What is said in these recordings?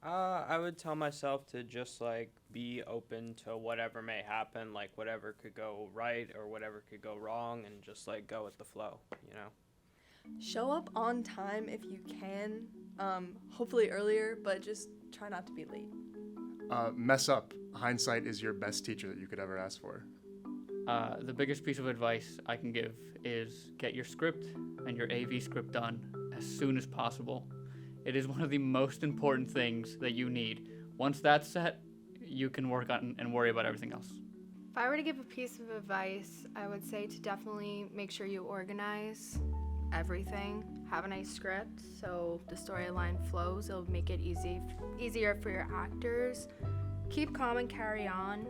I would tell myself to just like be open to whatever may happen, like whatever could go right or whatever could go wrong, and just like go with the flow, you know? Show up on time if you can, hopefully earlier, but just try not to be late. Mess up. Hindsight is your best teacher that you could ever ask for. The biggest piece of advice I can give is get your script and your AV script done as soon as possible. It is one of the most important things that you need. Once that's set, you can work on and worry about everything else. If I were to give a piece of advice, I would say to definitely make sure you organize everything. Have a nice script so the storyline flows. It'll make it easier for your actors. Keep calm and carry on.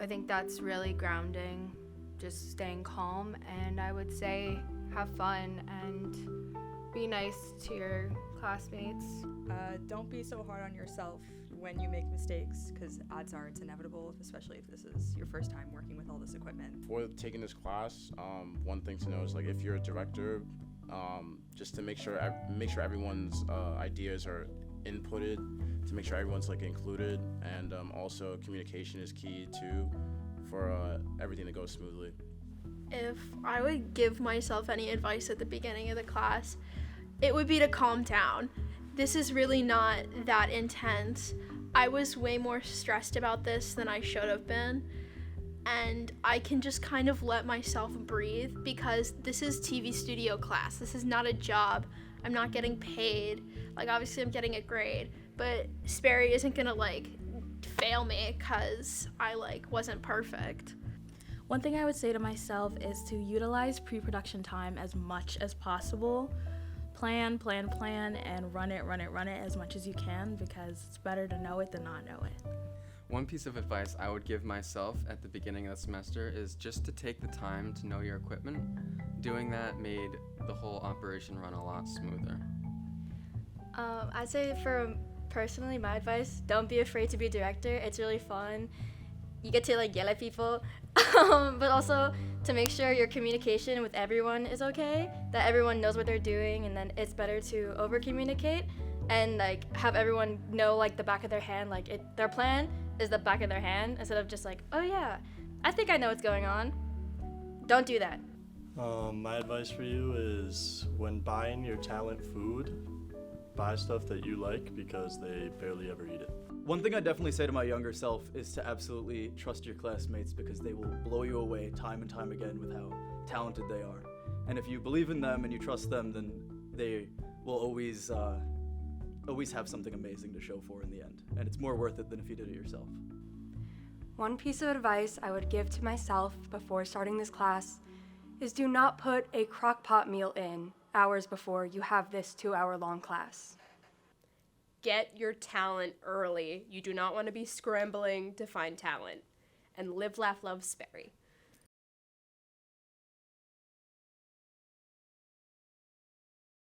I think that's really grounding, just staying calm. And I would say have fun and be nice to your classmates. Don't be so hard on yourself when you make mistakes, because odds are it's inevitable, especially if this is your first time working with all this equipment. For taking this class, one thing to know is like if you're a director, just to make sure everyone's ideas are inputted, to make sure everyone's like included, and also communication is key too for everything to go smoothly. If I would give myself any advice at the beginning of the class, it would be to calm down. This is really not that intense. I was way more stressed about this than I should have been, and I can just kind of let myself breathe because this is TV studio class. This is not a job. I'm not getting paid. Like, obviously I'm getting a grade, but Sperry isn't gonna like fail me because I like wasn't perfect. One thing I would say to myself is to utilize pre-production time as much as possible. Plan, and run it as much as you can, because it's better to know it than not know it. One piece of advice I would give myself at the beginning of the semester is just to take the time to know your equipment. Doing that made the whole operation run a lot smoother. I'd say for personally, my advice, don't be afraid to be a director. It's really fun. You get to like yell at people, but also to make sure your communication with everyone is okay, that everyone knows what they're doing, and then it's better to over communicate and like have everyone know like the back of their hand, like their plan is the back of their hand, instead of just like, oh yeah, I think I know what's going on. Don't do that. My advice for you is when buying your talent food, buy stuff that you like because they barely ever eat it. One thing I definitely say to my younger self is to absolutely trust your classmates, because they will blow you away time and time again with how talented they are. And if you believe in them and you trust them, then they will always have something amazing to show for in the end. And it's more worth it than if you did it yourself. One piece of advice I would give to myself before starting this class is do not put a crock-pot meal in hours before you have this 2-hour-long class. Get your talent early. You do not want to be scrambling to find talent. And live, laugh, love, Sperry.